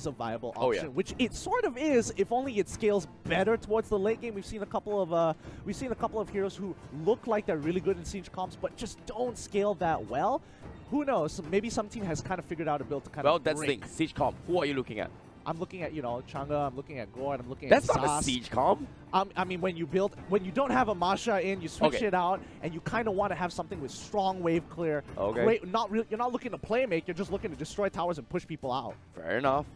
is a viable option, which it sort of is, if only it scales better towards the late game. We've seen a couple of heroes who look like they're really good in siege comps, but just don't scale that well. Who knows? Maybe some team has kind of figured out a build to kind of. Well, that's the thing. Siege comp. Who are you looking at? I'm looking at, Chang'e, I'm looking at Gord, I'm looking That's at not a siege comp. I mean, when you don't have a Masha in, you switch it out, and you kind of want to have something with strong wave clear. Okay. You're not looking to play make, you're just looking to destroy towers and push people out. Fair enough.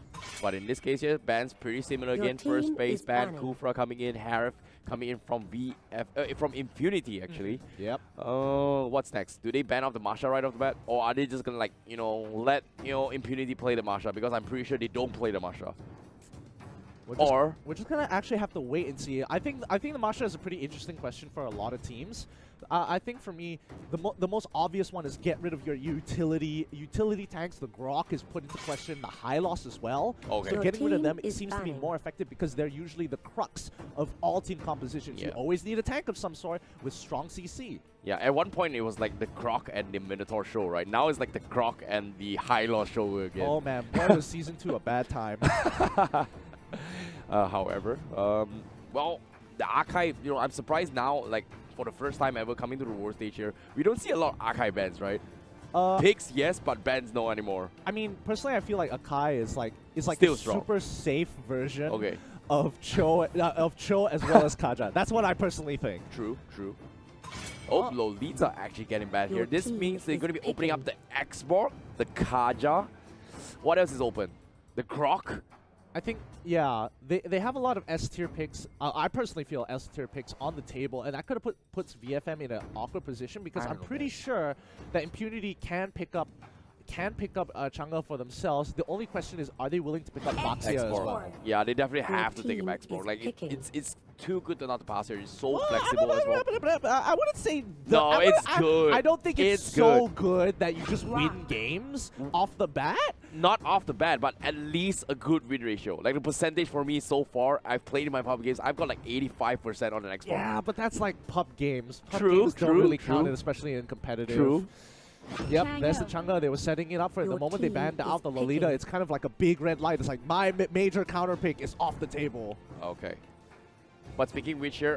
But in this case here, ban's pretty similar again. First base ban, Kufra coming in, Harif coming in from from Impunity actually. Yep. What's next? Do they ban off the Masha right off the bat, or are they just gonna let Impunity play the Masha? Because I'm pretty sure they don't play the Masha. We're just gonna actually have to wait and see. I think the Masha is a pretty interesting question for a lot of teams. I think for me, the most obvious one is get rid of your utility tanks. The Grok is put into question. The high loss as well. Okay. So getting rid of them, it seems to be more effective because they're usually the crux of all team compositions. You always need a tank of some sort with strong CC. Yeah, at one point it was like the Grok and the Minotaur show, right? Now it's like the Grok and the high loss show again. Oh man, boy, was Season 2 a bad time. However, well, the archive, I'm surprised now, like, for the first time ever coming to the world stage here, we don't see a lot of archive bans, right? Picks, yes, but bans no anymore. I mean, personally, I feel like Akai is like still a strong. super safe version Okay. of Cho as well as Kaja. That's what I personally think. True. Oh, Lolita actually getting bad here. This means they're going to be opening up the Xborg, the Kaja. What else is open? The Grok? I think, yeah, they have a lot of S-tier picks. I personally feel S-tier picks on the table, and that could have puts VFM in an awkward position because I'm pretty sure that Impunity can pick up Chang'e for themselves. The only question is, are they willing to pick up Baxia as well? Yeah, they definitely have to take a Xborg. Like, it's too good to not pass here. It's so flexible as well. I wouldn't say... It's good. I don't think it's so good that you just win games off the bat. Not off the bat, but at least a good win ratio. Like, the percentage for me so far, I've played in my pub games, I've got like 85% on an Xborg. Yeah, but that's like pub games. Pub games don't really count, especially in competitive. True. Yep, there's the Chang'e. They were setting it up for it. The moment they banned out the Lolita, it's kind of like a big red light. It's like, my major counter pick is off the table. Okay. But speaking of which here,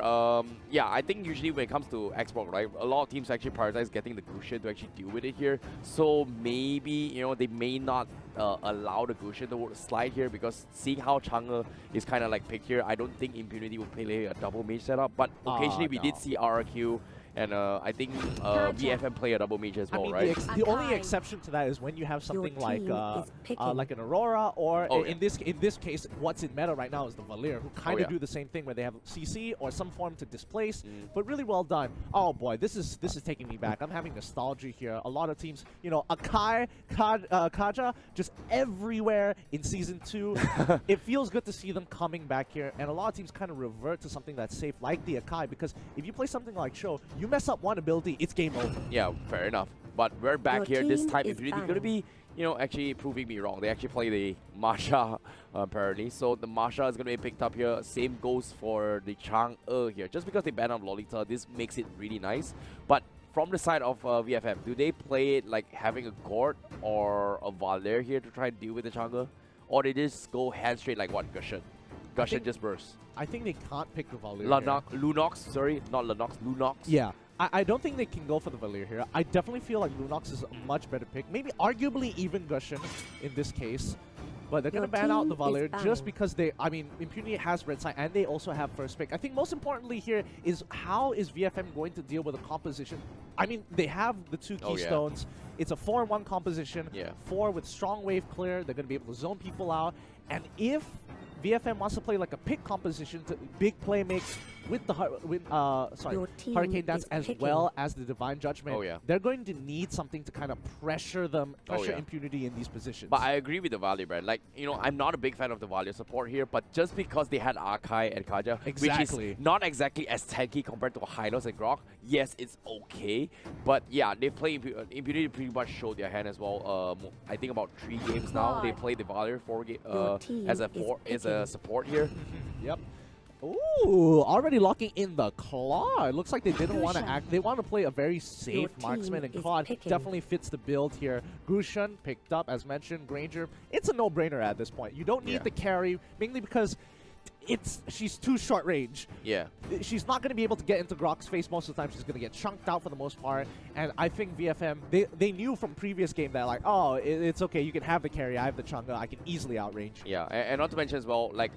yeah, I think usually when it comes to Xbox, right, a lot of teams actually prioritize getting the Gusion to actually deal with it here. So maybe, they may not allow the Gusion to slide here because seeing how Chang'e is kind of like picked here, I don't think Impunity will play a double mage setup. But occasionally we did see RRQ. And I think VFM play a double mage as well, right? The only exception to that is when you have something like an Aurora, or in this case, what's in meta right now is the Valir, who kind of do the same thing where they have CC or some form to displace, but really well done. Oh boy, this is taking me back. I'm having nostalgia here. A lot of teams, Akai, Kaja, just everywhere in Season 2. It feels good to see them coming back here, and a lot of teams kind of revert to something that's safe, like the Akai, because if you play something like Sho, you mess up one ability, it's game over. Yeah, fair enough. But we're back here. This time, Impunity going to be, actually proving me wrong. They actually play the Masha, apparently. So the Masha is going to be picked up here. Same goes for the Chang'e here. Just because they ban on Lolita, this makes it really nice. But from the side of VFM, do they play it like having a Gord or a Valer here to try and deal with the Chang'e? Or they just go hand straight like what, Gusion? Gusion just bursts. I think they can't pick the Valir. Lunox, sorry, not Lunox, Lunox. Yeah, I don't think they can go for the Valir here. I definitely feel like Lunox is a much better pick. Maybe arguably even Gusion in this case. But they're going to ban out the Valir just because Impunity has red side and they also have first pick. I think most importantly here is how is VFM going to deal with the composition? I mean, they have the two keystones. It's a 4-in-1 composition. 4 with strong wave clear. They're going to be able to zone people out. And if VFM wants to play like a pick composition to big play makes with the Hurricane Dance as well as the Divine Judgment. They're going to need something to kind of pressure Impunity in these positions. But I agree with the Valir brand. Like, I'm not a big fan of the Valir support here, but just because they had Arkai and Kaja, which is not exactly as tanky compared to Hylos and Grok, yes, it's okay. But yeah, they play Impunity pretty much showed their hand as well. I think about 3 games now. They play the Valir as a support here. Yep. Ooh, already locking in the claw. It looks like they didn't want to act. They want to play a very safe marksman, and claw definitely fits the build here. Gusion picked up, as mentioned. Granger, it's a no-brainer at this point. You don't need the carry, mainly because she's too short range. Yeah. She's not going to be able to get into Grok's face most of the time. She's going to get chunked out for the most part. And I think VFM, they knew from previous game that like, oh, it's okay. You can have the carry. I have the Chang'e. I can easily outrange. Yeah, and not to mention as well, like,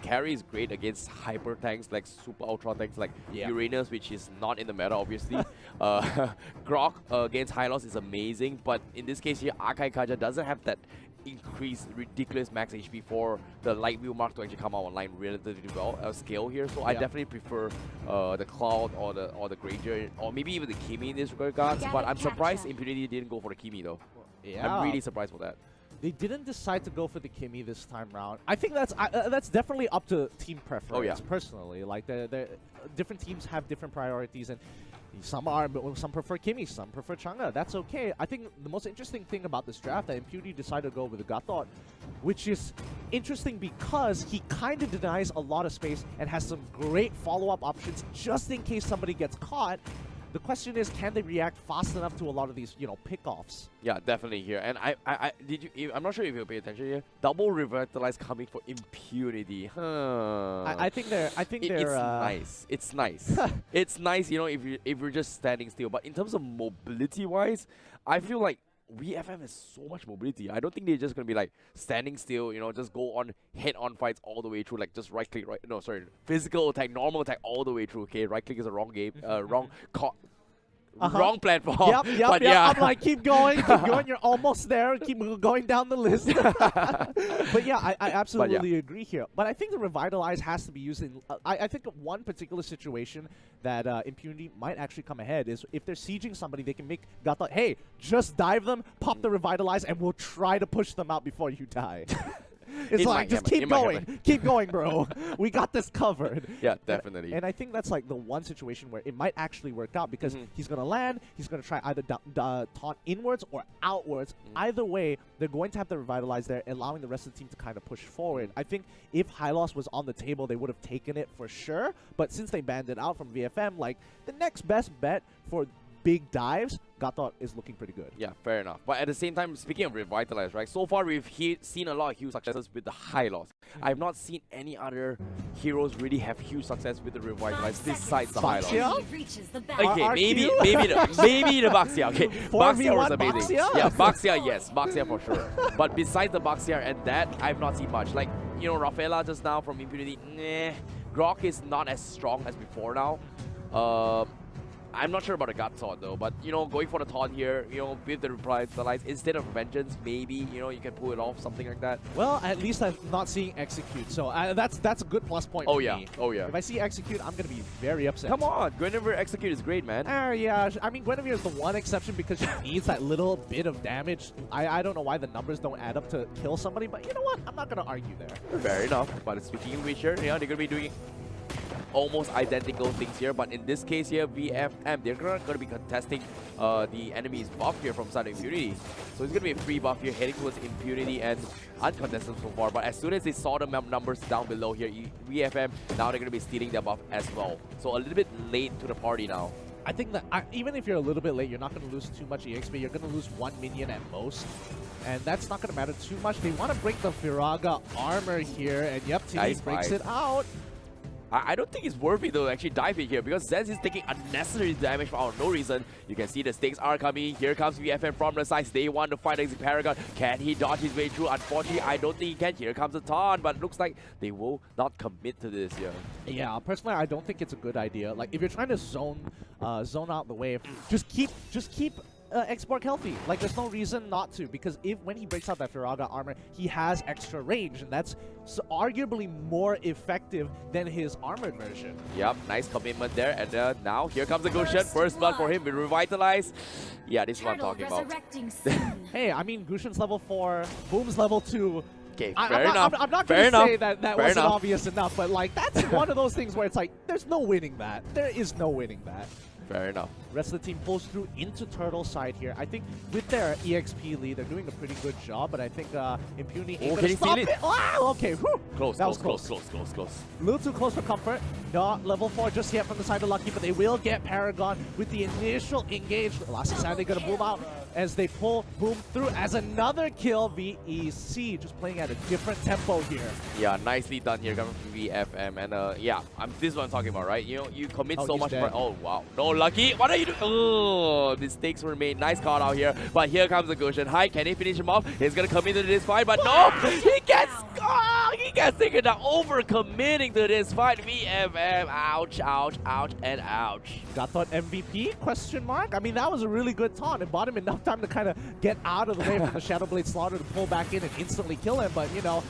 carry is great against hyper tanks, like super ultra tanks, like Uranus, which is not in the meta, obviously. Grok against Hylos is amazing, but in this case here, Akai Kaja doesn't have that increased ridiculous max HP for the light wheel mark to actually come out online relatively well scale here. So I definitely prefer the Cloud or the Granger, or maybe even the Kimi in this regards. But I'm surprised Impunity didn't go for the Kimi though. Yeah, I'm really surprised for that. They didn't decide to go for the Kimi this time round. I think that's definitely up to team preference. Personally, like different teams have different priorities, and some prefer Kimi, some prefer Chang'e. That's okay. I think the most interesting thing about this draft that Impunity decided to go with the Gatot, which is interesting because he kind of denies a lot of space and has some great follow-up options just in case somebody gets caught. The question is, can they react fast enough to a lot of these, pickoffs? Yeah, definitely here. And I'm not sure if you pay attention here. Double revitalize coming for Impunity. I think they're. It's nice. It's nice. It's nice, if you're just standing still. But in terms of mobility-wise, I feel like VFM has so much mobility. I don't think they're just gonna be like standing still, just go on head-on fights all the way through, like just right-click, physical attack, normal attack all the way through. Okay, right-click is a wrong game, wrong platform. Yep. I'm like, keep going. You're almost there. Keep going down the list. But yeah, I absolutely agree here. But I think the Revitalize has to be used in. I think one particular situation that Impunity might actually come ahead is if they're sieging somebody, they can make Gata, hey, just dive them, pop the Revitalize, and we'll try to push them out before you die. It's like, just keep going. Keep going, bro. We got this covered. Yeah, definitely. And I think that's like the one situation where it might actually work out because he's going to land, he's going to try either taunt inwards or outwards. Either way, they're going to have to revitalize there, allowing the rest of the team to kind of push forward. I think if Hylos was on the table, they would have taken it for sure. But since they banned it out from VFM, like, the next best bet for big dives, Gatot is looking pretty good. Yeah, fair enough. But at the same time, speaking of Revitalize, right? So far, we've seen a lot of huge successes with the Hylos. I've not seen any other heroes really have huge success with the Revitalize besides the Hylos. Okay, maybe the Baxia. Okay, Baxia was amazing. Yeah, Baxia, yes. Baxia for sure. But besides the Baxia and that, I've not seen much. Like, Rafaela just now from Impunity, Grok is not as strong as before now. I'm not sure about the gut taunt though, but going for the taunt here, with the Revitalize instead of Vengeance, maybe you can pull it off, something like that. Well, at least I'm not seeing Execute, so that's a good plus point for me. Oh yeah. If I see Execute, I'm gonna be very upset. Come on, Guinevere Execute is great, man. Yeah, I mean Guinevere is the one exception because she needs that little bit of damage. I don't know why the numbers don't add up to kill somebody, but you know what? I'm not gonna argue there. Fair enough. But speaking of which, here, they're gonna be doing almost identical things here, but in this case here, VFM, they're going to be contesting the enemy's buff here from side of Impunity. So it's going to be a free buff here, heading towards Impunity and uncontested so far. But as soon as they saw the numbers down below here, VFM, now they're going to be stealing their buff as well. So a little bit late to the party now. I think that even if you're a little bit late, you're not going to lose too much EXP. You're going to lose 1 minion at most. And that's not going to matter too much. They want to break the Firaga armor here. And yep, Timmy breaks it out. I don't think it's worth it though to actually dive in here because Zenz is taking unnecessary damage for no reason. You can see the stakes are coming. Here comes VFM from the side. They want to fight against Paragon. Can he dodge his way through? Unfortunately, I don't think he can. Here comes a taunt, but it looks like they will not commit to this here. Yeah, personally, I don't think it's a good idea. Like, if you're trying to zone out the wave, just keep Export healthy. Like, there's no reason not to, because when he breaks out that Firaga armor, he has extra range, and that's arguably more effective than his armored version. Yep, nice commitment there, and now here comes the Gusion. First blood for him, we revitalize. Yeah, this is what I'm talking about. Hey, I mean, Gusion's level 4, Boom's level 2. Okay, fair enough. I'm not going to say that wasn't obvious enough, but like, that's one of those things where it's like, there's no winning that. There is no winning that. Fair enough. Rest of the team pulls through into Turtle side here. I think with their EXP lead, they're doing a pretty good job, but I think Impunity ain't gonna stop it. Oh, okay, whew. Close. A little too close for comfort. Not level 4 just yet from the side of Lucky, but they will get Paragon with the initial engage. Last side, they're gonna boom out as they pull Boom through as another kill. VEC just playing at a different tempo here. Yeah, nicely done here coming from VFM. And yeah, this is what I'm talking about, right? You know, you commit so much. Oh, wow. No, Lucky. What are you doing? Oh, mistakes were made. Nice call out here. But here comes the Gushin. Hi, can he finish him off? He's going to come into this fight, but no! He gets taken down. Over-committing to this fight. VFM. Ouch, ouch, ouch, and ouch. Got thought MVP? Question mark? I mean, that was a really good taunt. It bought him enough time to kind of get out of the way from the Shadow Blade Slaughter to pull back in and instantly kill him. But, you know,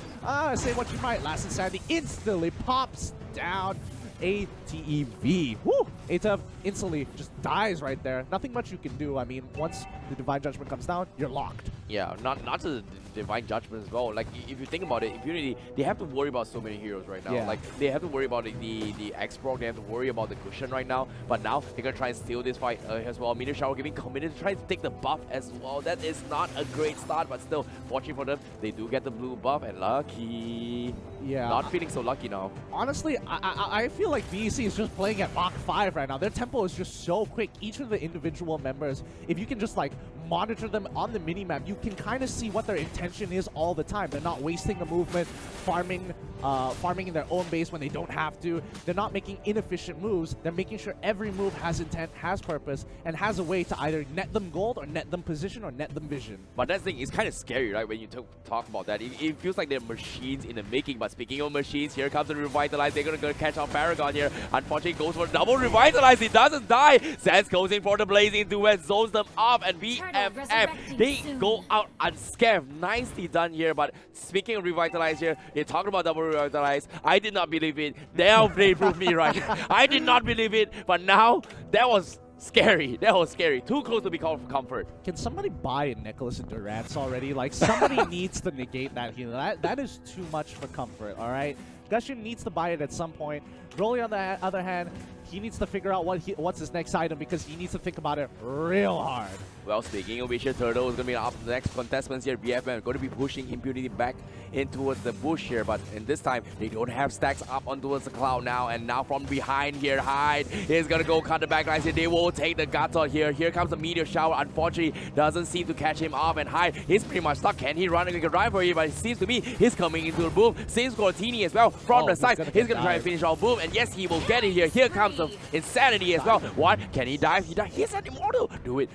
say what you might. Last Insanity instantly pops down. ATEV. Woo! ATEV instantly just dies right there. Nothing much you can do. I mean, once the Divine Judgment comes down, you're locked. Yeah, not the Divine Judgment as well. Like, if you think about it, Impunity, they have to worry about so many heroes right now. Yeah. Like, they have to worry about the X-Proc, they have to worry about the Cushion right now. But now, they're going to try and steal this fight as well. Meteor Shower getting committed to try to take the buff as well. That is not a great start, but still, fortunate for them, they do get the blue buff, and Lucky. Yeah. Not feeling so lucky now. Honestly, I feel like VEC is just playing at Mach 5 right now. Their tempo is just so quick. Each of the individual members, if you can just like monitor them on the minimap, you can kind of see what their intention is all the time. They're not wasting a movement, farming in their own base when they don't have to. They're not making inefficient moves. They're making sure every move has intent, has purpose, and has a way to either net them gold or net them position or net them vision. But that thing is kind of scary, right? When you talk about that, it feels like they're machines in the making. But speaking of machines, here comes the Revitalize. They're gonna catch out Paragon here. Unfortunately, goes for double Revitalize. He doesn't die. Sans goes in for the Blazing Duet, zones them off, and VFF, they go out unscathed. Nicely done here. But speaking of Revitalize here, you're talking about double Revitalize. I did not believe it. Now they proved me right. I did not believe it, but now that was scary. That was scary. Too close to be called for comfort. Can somebody buy a Nicholas and Durant's already? Like, somebody needs to negate that healing. That is too much for comfort, all right? Gushin needs to buy it at some point. Broly, on the other hand, he needs to figure out what's his next item because he needs to think about it real hard. Well, speaking of which, Turtle is going to be up the next contestants here. BFM going to be pushing Impunity back in towards the bush here, but in this time, they don't have stacks up on towards the cloud now, and now from behind here, Hyde is going to go cut the back lines here. They will take the guts out here. Here comes the Meteor Shower. Unfortunately, doesn't seem to catch him off, and Hyde is pretty much stuck. Can he run a quick drive for you? But it seems to me he's coming into the Boom. Same score Teeny as well from the side. He's going to try and finish off Boom, and yes, he will get it here. Here comes the Insanity as well. What? Can he dive? He dives. He's an immortal. Do it.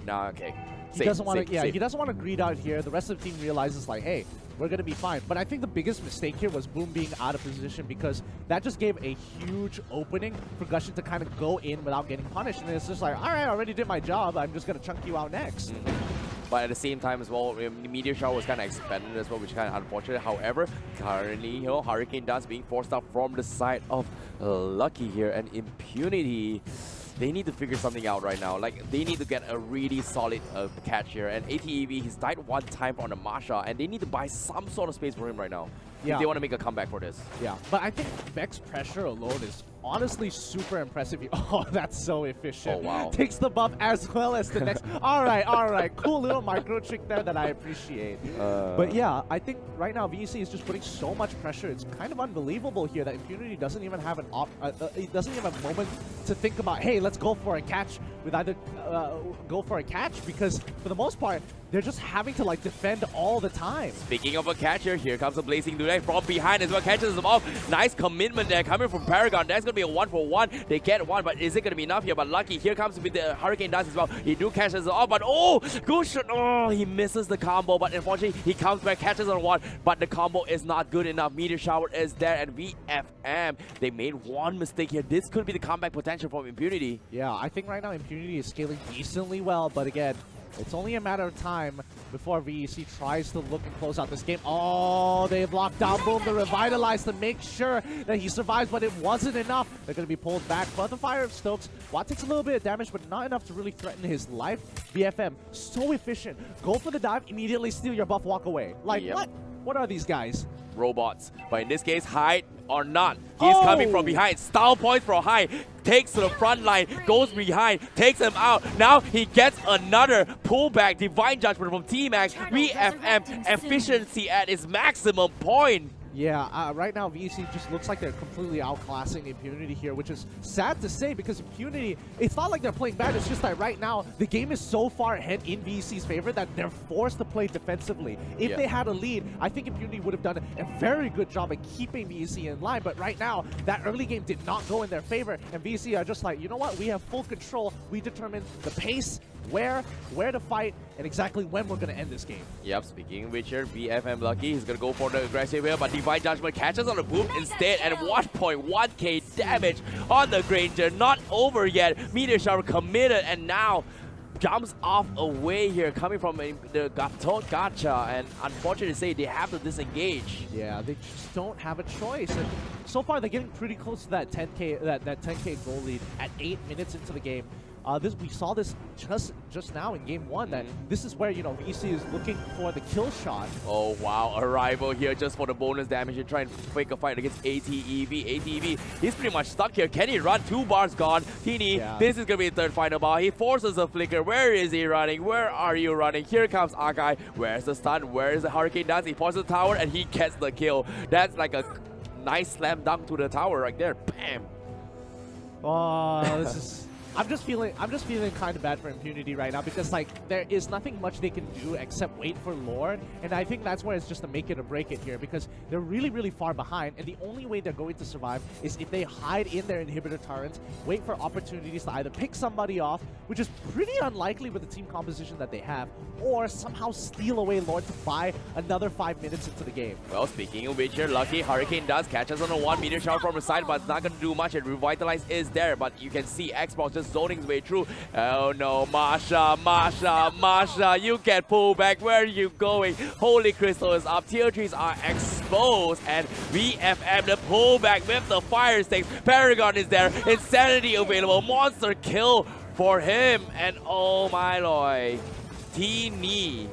Nah, okay. He doesn't want to. Yeah, he doesn't want to greed out here. The rest of the team realizes like, hey, we're gonna be fine. But I think the biggest mistake here was Boom being out of position because that just gave a huge opening for Gushin to kind of go in without getting punished. And it's just like, all right, I already did my job. I'm just gonna chunk you out next. But at the same time as well, the Meteor Shower was kind of expanded as well, which is kind of unfortunate. However, currently, you know, Hurricane Dance being forced out from the side of Lucky here, and Impunity. They need to figure something out right now. Like, they need to get a really solid catch here. And ATEV, he's died one time on the Masha, and they need to buy some sort of space for him right now. If they want to make a comeback for this. Yeah, but I think Vex pressure alone is honestly super impressive. Oh, that's so efficient. Oh, wow. Takes the buff as well as the next. All right. Cool little micro trick there that I appreciate. But yeah, I think right now VEC is just putting so much pressure. It's kind of unbelievable here that Impunity doesn't even have an it doesn't even have a moment to think about, hey, let's go for a catch with either go for a catch, because for the most part, they're just having to like defend all the time. Speaking of a catcher, here comes the Blazing Duet from behind as well. Catches them off. Nice commitment there coming from Paragon. That's going to be a 1-for-1. They get one, but is it going to be enough here? But Lucky, here comes with the Hurricane Dance as well. He do catches it off, but oh, good shot. Oh, he misses the combo, but unfortunately, he comes back, catches on one, but the combo is not good enough. Meteor Shower is there, and VFM, they made one mistake here. This could be the comeback potential from Impunity. Yeah, I think right now Impunity is scaling decently well, but again, it's only a matter of time before VEC tries to look and close out this game. Oh, they've locked down Boom to revitalize to make sure that he survives, but it wasn't enough. They're going to be pulled back. But the Fire of Stokes, Watt takes a little bit of damage, but not enough to really threaten his life. BFM, so efficient. Go for the dive, immediately steal your buff, walk away. Like, what? What are these guys? Robots. But in this case, Hyde or not. He's coming from behind. Style points for Hyde. Takes to the front line, goes behind, takes him out. Now he gets another pullback. Divine Judgment from T-Max. VFM efficiency at its maximum point. Yeah, right now VEC just looks like they're completely outclassing Impunity here, which is sad to say because Impunity, it's not like they're playing bad, it's just that right now the game is so far ahead in VEC's favor that they're forced to play defensively. If they had a lead, I think Impunity would have done a very good job at keeping VEC in line, but right now, that early game did not go in their favor, and VEC are just like, you know what, we have full control, we determine the pace, where to fight, and exactly when we're going to end this game. Yep, speaking of which here, VFM lucky. He's going to go for the aggressive here, but Divine Judgment catches on the boom instead, and 1.1k damage on the Granger. Not over yet. Meteor Shower committed, and now jumps off away here, coming from the Gacha, and unfortunately to say, they have to disengage. Yeah, they just don't have a choice. And so far, they're getting pretty close to that 10k, that 10k goal lead at 8 minutes into the game. We saw this just now in game 1 that this is where, you know, VEC is looking for the kill shot. Oh wow, Arrival here just for the bonus damage and try and fake a fight against ATEV. ATEV, he's pretty much stuck here. Can he run? 2 bars gone. Teeny, this is gonna be the third final bar. He forces a flicker. Where is he running? Where are you running? Here comes Argai. Where's the stun? Where is the Hurricane Dance? He forces the tower and he gets the kill. That's like a nice slam dunk to the tower right there. Bam. Oh, this is. I'm just feeling kind of bad for Impunity right now because like there is nothing much they can do except wait for Lord, and I think that's where it's just to make it or break it here because they're really far behind, and the only way they're going to survive is if they hide in their inhibitor turrets, wait for opportunities to either pick somebody off, which is pretty unlikely with the team composition that they have, or somehow steal away Lord to buy another 5 minutes into the game. Well, speaking of which here, lucky Hurricane does catch us on a 1 meter shower from the side, but it's not going to do much, and Revitalize is there, but you can see Xbox just zoning his way through. Oh no, Masha, you get pulled back. Where are you going? Holy Crystal is up. Tier 3s are exposed, and VFM the pullback with the fire stakes. Paragon is there. Insanity available. Monster kill for him, and oh my lord. Teeny.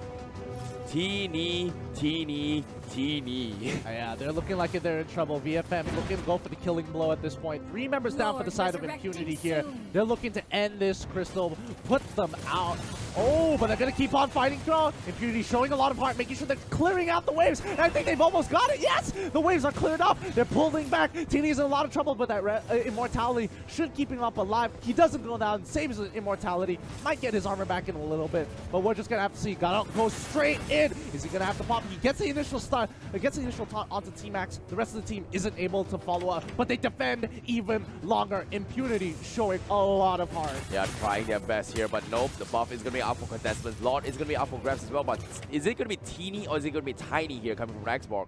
Yeah, they're looking like they're in trouble. VFM looking to go for the killing blow at this point. 3 members down for the side of Impunity here. They're looking to end this Crystal, put them out. Oh, but they're going to keep on fighting through. Impunity showing a lot of heart, making sure they're clearing out the waves. And I think they've almost got it. Yes, the waves are cleared up. They're pulling back. Teeny's in a lot of trouble, but that immortality should keep him up alive. He doesn't go down, saves his immortality. Might get his armor back in a little bit, but we're just going to have to see. Gotta go straight in. Is he going to have to pop? He gets the initial stun. Gets the initial taunt onto T-Max. The rest of the team isn't able to follow up, but they defend even longer. Impunity showing a lot of heart. Yeah, trying their best here, but nope. The buff is going to be up for contestants. Lord is going to be up for grabs as well, but is it going to be Teeny or is it going to be Tiny here coming from Xbox?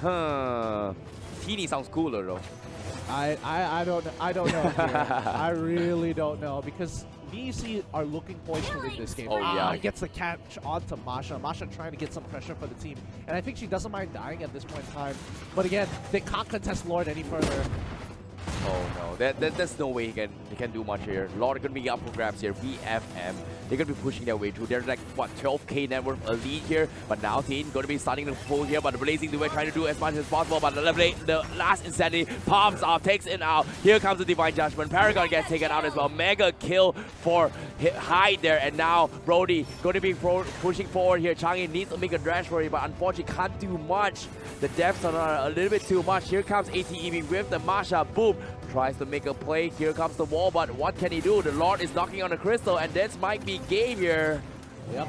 Huh. Teeny sounds cooler though. I don't know here. I really don't know because VEC are looking poised to win this game. Oh yeah. Gets the catch onto Masha. Masha trying to get some pressure for the team. And I think she doesn't mind dying at this point in time. But again, they can't contest Lord any further. Oh no, there's no way he can do much here. Lord gonna be up for grabs here. VFM, they're gonna be pushing their way through. They're like what 12k net worth a lead here, but now Teen gonna be starting to pull here. But the Blazing Duet trying to do as much as possible. But the last Insanity pops out, takes it out. Here comes the Divine Judgment. Paragon gets taken out as well. Mega kill for Hyde there, and now Brody gonna be pushing forward here. Changi needs to make a dash for it, but unfortunately can't do much. The deaths are a little bit too much. Here comes ATEV with the Masha. Boom. Tries to make a play. Here comes the wall, but what can he do? The Lord is knocking on the Crystal, and this might be game here. Yep.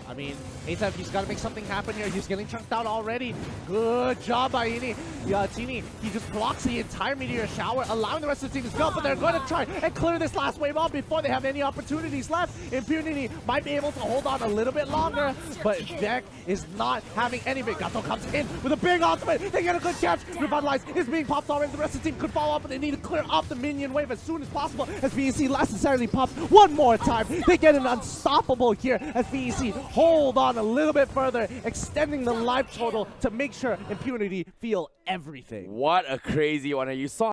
I mean, ATEV, he's got to make something happen here. He's getting chunked out already. Good job by Tini. He just blocks the entire meteor shower, allowing the rest of the team to go, but they're going to try and clear this last wave off before they have any opportunities left. Impunity might be able to hold on a little bit longer, but Deck is not having any of it. Gato comes in with a big ultimate. They get a good catch. Revitalize is being popped already. The rest of the team could follow up, but they need to clear off the minion wave as soon as possible as VEC last insanity pops one more time. They get an unstoppable here as VEC hold on a little bit further, extending the life total to make sure Impunity feel everything. What a crazy one. You saw